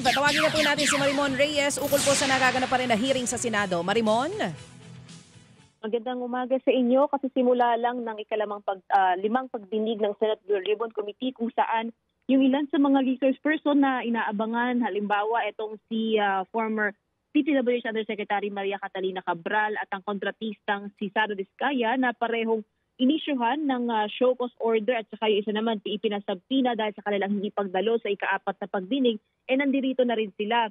Tawagin na po natin si Marimon Reyes ukol po sa nagaganap pa rin na hearing sa Senado. Marimon? Magandang umaga sa inyo kasi simula lang ng limang pagdinig ng Senate Blue Ribbon Committee kung saan yung ilan sa mga resource person na inaabangan, halimbawa itong si former PTWH Undersecretary Maria Catalina Cabral at ang kontratistang si Saro Diskaya na parehong inisyuhan ng show cause order at saka yung isa naman ipinasabtina dahil sa kanilang hindi pagdalo sa ika-4 na pagdinig, nandirito na rin sila.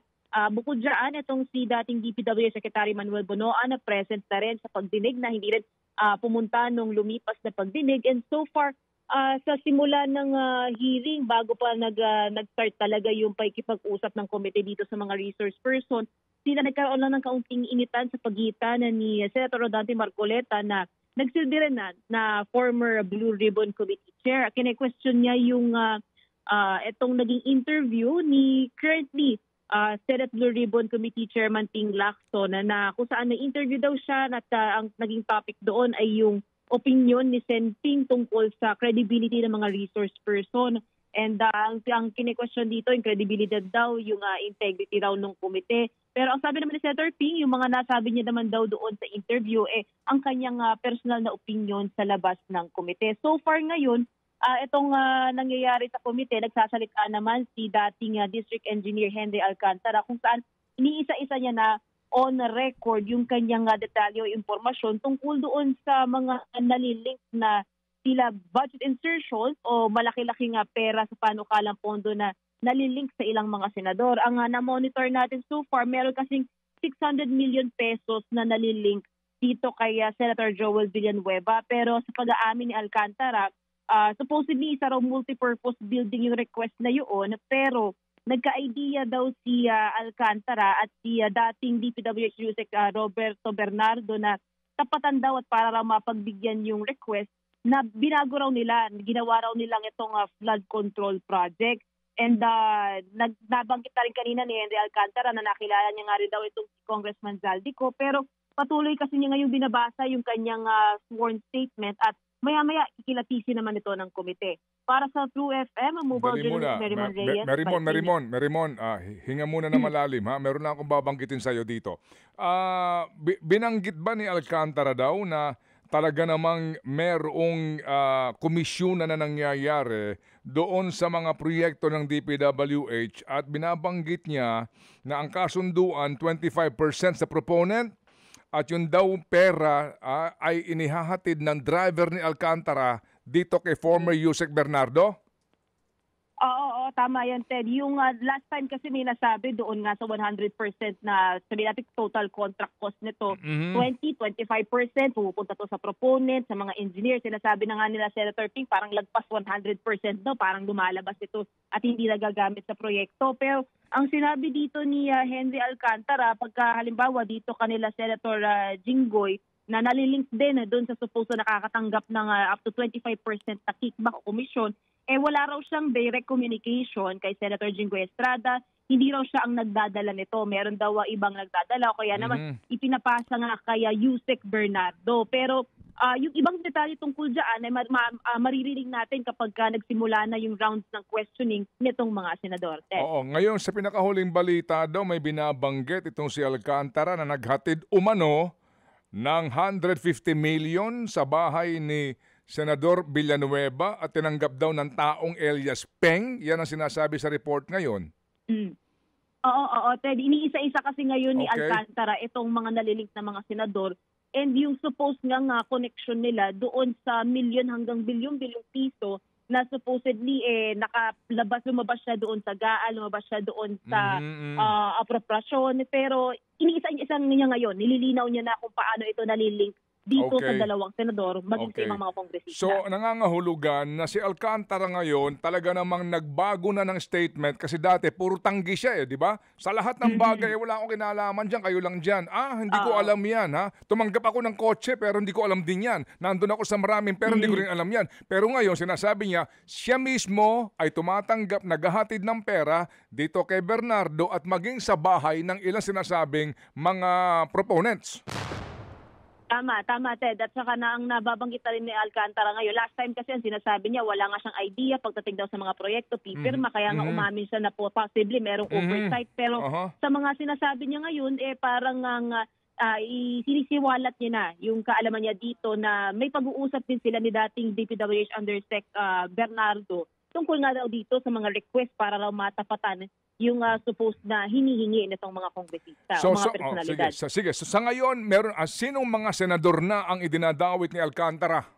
Bukod dyan, itong si dating DPWH Secretary Manuel Bonoan na present na rin sa pagdinig na hindi rin pumunta nung lumipas na pagdinig. And so far, sa simula ng hearing, bago pa nag-start talaga yung paikipag-usap ng komite dito sa mga resource person, sila nagkaroon lang ng kaunting initan sa pagitan ni Senator Rodante Marcoleta na nagsilbi rin na former Blue Ribbon Committee Chair. Kine-question niya yung itong naging interview ni currently Senate Blue Ribbon Committee Chairman Ting Lacson na kung saan na-interview daw siya at ang naging topic doon ay yung opinion ni Sen Ting tungkol sa credibility ng mga resource person. And ang kine-question dito, yung credibility daw, yung integrity daw ng komite. Pero ang sabi naman ni Senator Ping, yung mga nasabi niya naman daw doon sa interview, ang kanyang personal na opinion sa labas ng komite. So far ngayon, itong nangyayari sa komite, nagsasalita naman si dating District Engineer Henry Alcantara kung saan iniisa-isa niya na on record yung kanyang detalyo impormasyon tungkol doon sa mga nalilink na sila budget insertions o malaki-laking pera sa panukalang pondo na nalilink sa ilang mga senador. Ang na-monitor natin so far, meron kasing 600 million pesos na nalilink dito kay Senator Joel Villanueva. Pero sa pag-aamin ni Alcantara, supposedly isa raw multipurpose building yung request na yun, pero nagka-idea daw si Alcantara at si dating DPWH Yusek Roberto Bernardo na tapatan daw at para raw mapagbigyan yung request na binago raw nila, ginawa raw nilang itong flood control project. And nabanggit na rin kanina ni Henry Alcantara na nakilala niya nga rin daw itong si Congressman Zaldico, pero patuloy kasi niya ngayong binabasa yung kanyang sworn statement at maya-maya ikilatisi naman ito ng komite. Para sa True FM, ang mobile journalist Marimon Reyes. Merimon, hinga muna na malalim ha. Meron na akong babanggitin sa iyo dito. Binanggit ba ni Alcantara daw na talaga namang merong komisyon na nangyayari doon sa mga proyekto ng DPWH at binabanggit niya na ang kasunduan 25% sa proponent at yung daw pera ay inihahatid ng driver ni Alcantara dito kay former Yusek Bernardo? Oo, tama yan, Ted. Yung last time kasi may nasabi doon nga sa 100% na sabi natin total contract cost nito, 20-25% pupunta to sa proponent, sa mga engineer. Sinasabi na nga nila Senator Ping parang lagpas 100% daw, parang lumalabas ito at hindi nagagamit sa proyekto. Pero ang sinabi dito ni Henry Alcantara, pagka halimbawa dito kanila Senator Jinggoy, na nalilink din doon sa supposed na nakakatanggap ng up to 25% na kickback o komisyon, wala raw siyang direct communication kay Senator Jinggoy Estrada. Hindi raw siya ang nagdadala nito. Meron daw ibang nagdadala o kaya naman ipinapasa nga kaya Yusek Bernardo. Pero yung ibang detalye tungkol dyan ay maririnig natin kapag nagsimula na yung rounds ng questioning nitong mga senador. Oo, ngayon sa pinakahuling balita daw may binabanggit itong si Alcantara na naghatid umano ng 150 million sa bahay ni Senador Villanueva at tinanggap daw ng taong Elias Peng. Yan ang sinasabi sa report ngayon. Oo, Ted. Iniisa-isa kasi ngayon ni Alcantara itong mga nalilink na mga senador. And yung supposed nga connection nila doon sa milyon hanggang bilyong-bilyong piso na supposedly lumabas siya doon sa GAA, lumabas siya doon sa apropriasyon. Pero iniisa-isa niya ngayon, nililinaw niya na kung paano ito nalilink dito sa dalawang senador, maging sa ibang mga kongresista. So, nangangahulugan na si Alcantara ngayon talaga namang nagbago na ng statement kasi dati puro tanggi siya di ba? Sa lahat ng bagay, wala akong kinalaman dyan, kayo lang dyan. Hindi ko alam yan ha. Tumanggap ako ng kotse pero hindi ko alam din yan. Nandun ako sa maraming pero hindi ko rin alam yan. Pero ngayon, sinasabi niya, siya mismo ay tumatanggap, naghahatid ng pera dito kay Bernardo at maging sa bahay ng ilang sinasabing mga proponents. Tama, Ted. At saka na ang nababanggit na rin ni Alcantara ngayon. Last time kasi ang sinasabi niya, wala nga siyang idea pagdating daw sa mga proyekto, pipirma, kaya nga umamin siya na po possibly merong oversight. Pero sa mga sinasabi niya ngayon, parang sinisiwalat niya na yung kaalaman niya dito na may pag-uusap din sila ni dating DPWH Undersec Bernardo tungkol nga daw dito sa mga request para raw matapatan yung supposed na hinihingi nitong mga kongresista o mga personalidad. Sige. So, sa ngayon, sinong mga senador na ang idinadawit ni Alcantara?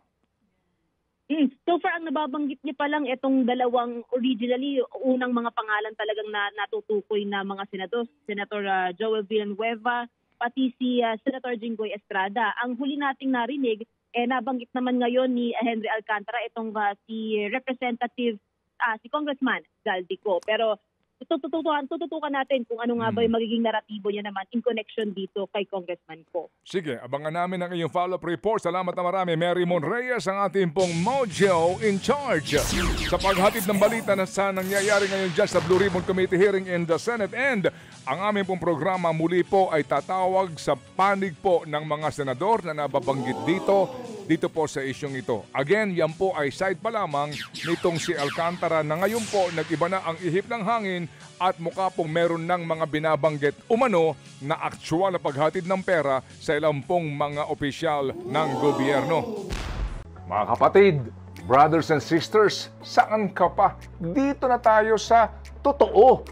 So far, ang nababanggit niya pa lang itong dalawang originally, unang mga pangalan talagang natutukoy na mga senador. Senator Joel Villanueva, pati si Senator Jinggoy Estrada. Ang huli nating narinig, nabanggit naman ngayon ni Henry Alcantara itong si Representative, si Congressman Galdico. Pero tututukan natin kung ano nga ba yung magiging naratibo niya naman in connection dito kay Congressman ko. Sige, abangan namin ang iyong follow-up report. Salamat na marami, Mary Mon Reyes, ang ating pong Mojo in charge sa paghatid ng balita na sa nangyayari ngayon dyan sa Blue Ribbon Committee hearing in the Senate. And ang aming pong programa muli po ay tatawag sa panig po ng mga senador na nababanggit dito po sa isyong ito. Again, yan po ay side pa lamang nitong si Alcantara na ngayon po nag-iba na ang ihip ng hangin at mukha pong meron ng mga binabanggit umano na aktual na paghatid ng pera sa ilang pong mga opisyal ng gobyerno. Mga kapatid, brothers and sisters, saan ka pa? Dito na tayo sa totoo.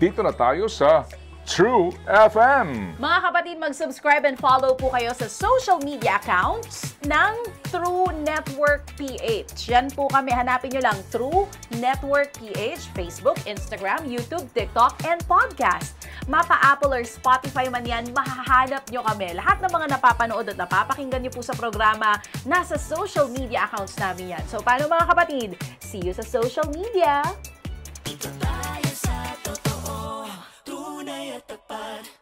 Dito na tayo sa True FM. Mga kapatid, mag-subscribe and follow po kayo sa social media accounts ng True Network PH. Yan po kami. Hanapin nyo lang True Network PH, Facebook, Instagram, YouTube, TikTok, and podcast. Mapa Apple or Spotify man yan, mahahanap nyo kami. Lahat ng mga napapanood at napapakinggan nyo po sa programa, nasa social media accounts namin yan. So, paano mga kapatid? See you sa social media! Ito tayo sa totoo, tunay at tapat.